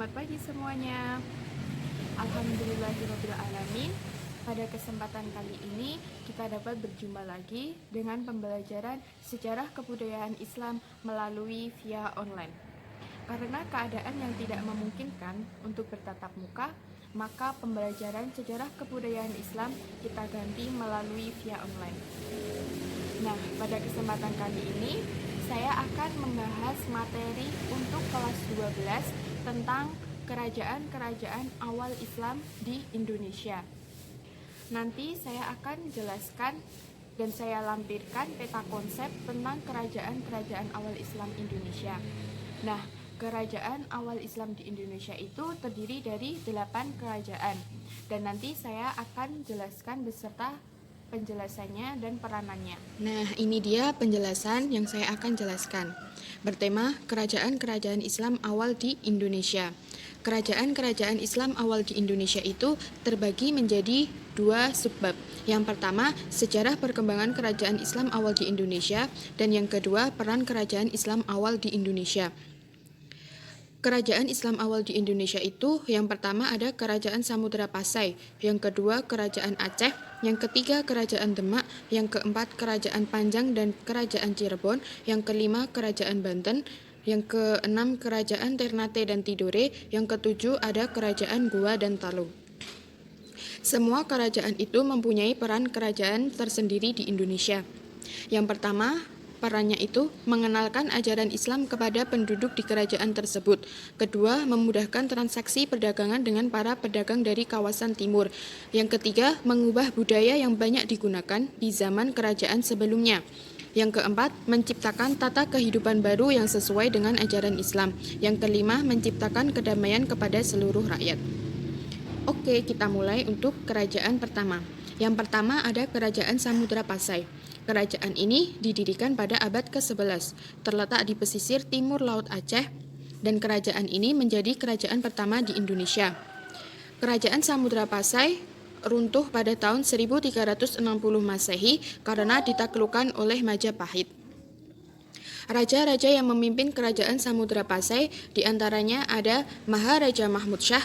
Selamat pagi semuanya. Alhamdulillahirrabbilalamin. Pada kesempatan kali ini kita dapat berjumpa lagi dengan pembelajaran sejarah kebudayaan Islam melalui via online. Karena keadaan yang tidak memungkinkan untuk bertatap muka, maka pembelajaran sejarah kebudayaan Islam kita ganti melalui via online. Nah, pada kesempatan kali ini saya akan membahas materi untuk kelas 12 tentang kerajaan-kerajaan awal Islam di Indonesia. Nanti saya akan jelaskan dan saya lampirkan peta konsep tentang kerajaan-kerajaan awal Islam Indonesia. Nah, kerajaan awal Islam di Indonesia itu terdiri dari 8 kerajaan. Dan nanti saya akan jelaskan beserta penjelasannya dan peranannya. Nah, ini dia penjelasan yang saya akan jelaskan. Bertema kerajaan-kerajaan Islam awal di Indonesia. Kerajaan-kerajaan Islam awal di Indonesia itu terbagi menjadi 2 subbab. Yang pertama, sejarah perkembangan kerajaan Islam awal di Indonesia, dan yang kedua, peran kerajaan Islam awal di Indonesia. Kerajaan Islam awal di Indonesia itu yang pertama ada Kerajaan Samudra Pasai, yang kedua Kerajaan Aceh, yang ketiga Kerajaan Demak, yang keempat Kerajaan Panjang dan Kerajaan Cirebon, yang kelima Kerajaan Banten, yang keenam Kerajaan Ternate dan Tidore, yang ketujuh ada Kerajaan Goa dan Talung. Semua kerajaan itu mempunyai peran kerajaan tersendiri di Indonesia. Yang pertama, perannya itu mengenalkan ajaran Islam kepada penduduk di kerajaan tersebut. Kedua, memudahkan transaksi perdagangan dengan para pedagang dari kawasan timur. Yang ketiga, mengubah budaya yang banyak digunakan di zaman kerajaan sebelumnya. Yang keempat, menciptakan tata kehidupan baru yang sesuai dengan ajaran Islam. Yang kelima, menciptakan kedamaian kepada seluruh rakyat. Oke, kita mulai untuk kerajaan pertama. Yang pertama ada Kerajaan Samudra Pasai. Kerajaan ini didirikan pada abad ke-11, terletak di pesisir timur Laut Aceh, dan kerajaan ini menjadi kerajaan pertama di Indonesia. Kerajaan Samudra Pasai runtuh pada tahun 1360 Masehi karena ditaklukkan oleh Majapahit. Raja-raja yang memimpin kerajaan Samudra Pasai diantaranya ada Maharaja Mahmud Syah,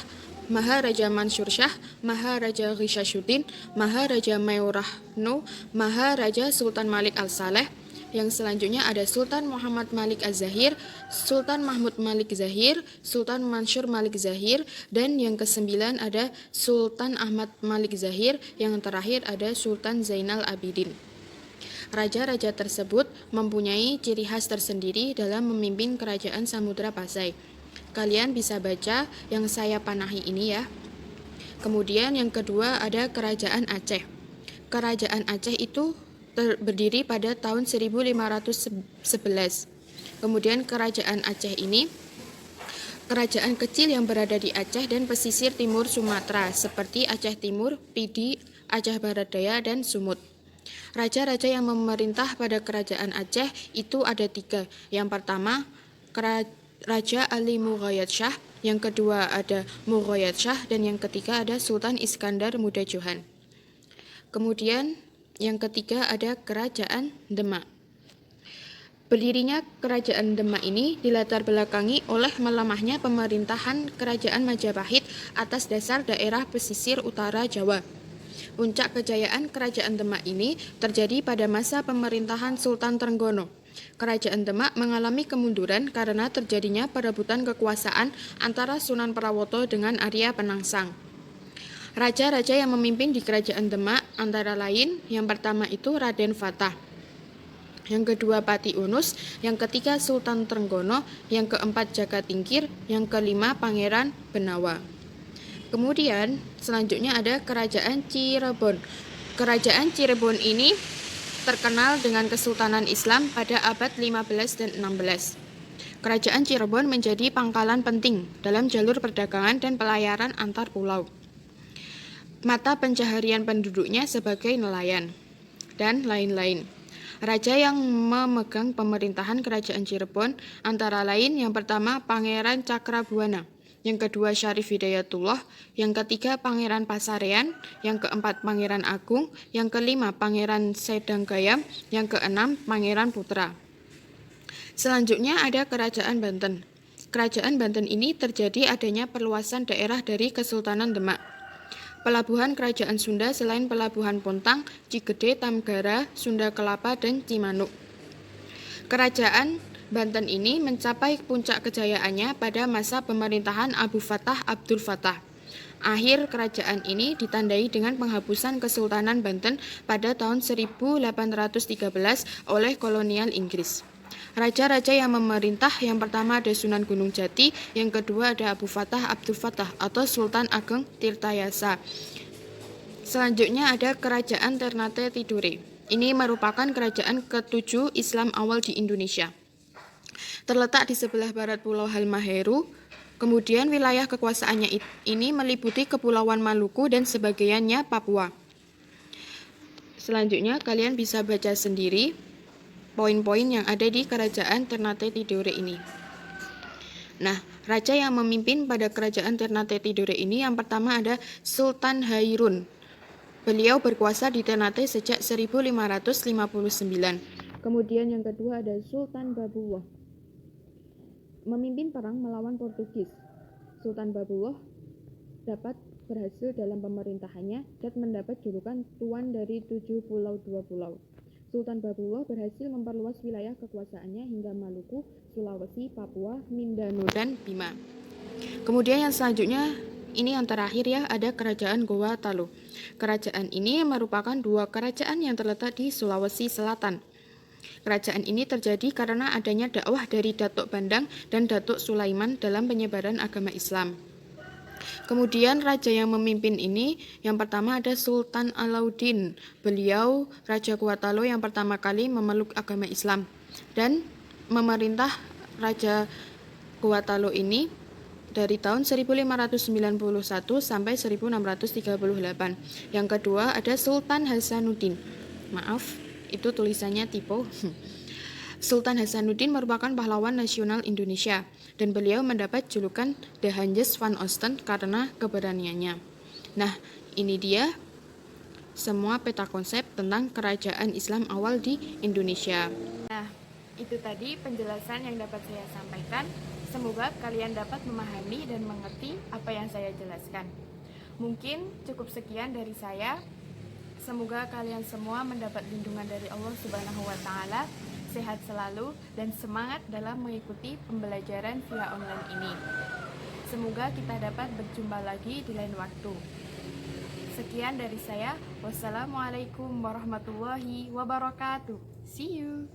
Maharaja Mansur Shah, Maharaja Ghishashuddin, Maharaja Mayorahno, Maharaja Sultan Malik Al-Saleh. Yang selanjutnya ada Sultan Muhammad Malik Az-Zahir, Sultan Mahmud Malik Zahir, Sultan Mansur Malik Zahir, dan yang kesembilan ada Sultan Ahmad Malik Zahir, yang terakhir ada Sultan Zainal Abidin. Raja-raja tersebut mempunyai ciri khas tersendiri dalam memimpin kerajaan Samudra Pasai. Kalian bisa baca yang saya panahi ini ya. Kemudian yang kedua ada Kerajaan Aceh. Kerajaan Aceh itu berdiri pada tahun 1511. Kemudian Kerajaan Aceh ini kerajaan kecil yang berada di Aceh dan pesisir timur Sumatera seperti Aceh Timur, Pidi, Aceh Barat Daya, dan Sumut. Raja-raja yang memerintah pada kerajaan Aceh itu ada 3. Yang pertama, Raja Ali Mughayat Shah, yang kedua ada Mughayat Shah, dan yang ketiga ada Sultan Iskandar Muda Johan. Kemudian yang ketiga ada Kerajaan Demak. Berdirinya Kerajaan Demak ini dilatar belakangi oleh melemahnya pemerintahan Kerajaan Majapahit atas dasar daerah pesisir utara Jawa. Puncak kejayaan Kerajaan Demak ini terjadi pada masa pemerintahan Sultan Trenggono. Kerajaan Demak mengalami kemunduran karena terjadinya perebutan kekuasaan antara Sunan Prawoto dengan Arya Penangsang. Raja-raja yang memimpin di Kerajaan Demak antara lain yang pertama itu Raden Fatah, yang kedua Pati Unus, yang ketiga Sultan Trenggono, yang keempat Jagatingkir, yang kelima Pangeran Benawa. Kemudian selanjutnya ada Kerajaan Cirebon. Kerajaan Cirebon ini terkenal dengan Kesultanan Islam pada abad 15 dan 16. Kerajaan Cirebon menjadi pangkalan penting dalam jalur perdagangan dan pelayaran antar pulau. Mata pencaharian penduduknya sebagai nelayan, dan lain-lain. Raja yang memegang pemerintahan Kerajaan Cirebon antara lain yang pertama Pangeran Cakrabuana, yang kedua Syarif Hidayatullah, yang ketiga Pangeran Pasarean, yang keempat Pangeran Agung, yang kelima Pangeran Sedanggayam, yang keenam Pangeran Putra. Selanjutnya ada Kerajaan Banten. kerajaan Banten ini terjadi adanya perluasan daerah dari Kesultanan Demak. Pelabuhan kerajaan Sunda selain pelabuhan Pontang, Cigede, Tamgara, Sunda Kelapa, dan Cimanuk. Kerajaan Banten ini mencapai puncak kejayaannya pada masa pemerintahan Abu Fatah Abdul Fatah. Akhir kerajaan ini ditandai dengan penghapusan Kesultanan Banten pada tahun 1813 oleh kolonial Inggris. Raja-raja yang memerintah yang pertama ada Sunan Gunung Jati, yang kedua ada Abu Fatah Abdul Fatah atau Sultan Ageng Tirtayasa. Selanjutnya ada Kerajaan Ternate Tidore. Ini merupakan kerajaan ke-7 Islam awal di Indonesia. Terletak di sebelah barat Pulau Halmahera. Kemudian wilayah kekuasaannya ini meliputi Kepulauan Maluku dan sebagiannya Papua. Selanjutnya kalian bisa baca sendiri poin-poin yang ada di Kerajaan Ternate Tidore ini. Nah, raja yang memimpin pada Kerajaan Ternate Tidore ini yang pertama ada Sultan Hairun. Beliau berkuasa di Ternate sejak 1559. Kemudian yang kedua ada Sultan Babuwah. Memimpin perang melawan Portugis. Sultan Babuwah dapat berhasil dalam pemerintahannya dan mendapat julukan Tuan dari 7 pulau 2 pulau. Sultan Babuwah berhasil memperluas wilayah kekuasaannya hingga Maluku, Sulawesi, Papua, Mindanao, dan Bima. Kemudian yang selanjutnya, ini yang terakhir ya, ada Kerajaan Goa Talo. Kerajaan ini merupakan dua kerajaan yang terletak di Sulawesi Selatan. Kerajaan ini terjadi karena adanya dakwah dari Datuk Bandang dan Datuk Sulaiman dalam penyebaran agama Islam. Kemudian raja yang memimpin ini yang pertama ada Sultan Alauddin. Beliau Raja Goa Talo yang pertama kali memeluk agama Islam dan memerintah Raja Goa Talo ini dari tahun 1591 sampai 1638. Yang kedua ada Sultan Hasanuddin. Maaf, itu tulisannya typo. Sultan Hasanuddin merupakan pahlawan nasional Indonesia dan beliau mendapat julukan The Hanjes van Oosten karena keberaniannya. Nah, ini dia semua peta konsep tentang kerajaan Islam awal di Indonesia. Nah, itu tadi penjelasan yang dapat saya sampaikan. Semoga kalian dapat memahami dan mengerti apa yang saya jelaskan. Mungkin cukup sekian dari saya. Semoga kalian semua mendapat lindungan dari Allah Subhanahu wa Ta'ala, sehat selalu, dan semangat dalam mengikuti pembelajaran via online ini. Semoga kita dapat berjumpa lagi di lain waktu. Sekian dari saya. Wassalamualaikum warahmatullahi wabarakatuh. See you.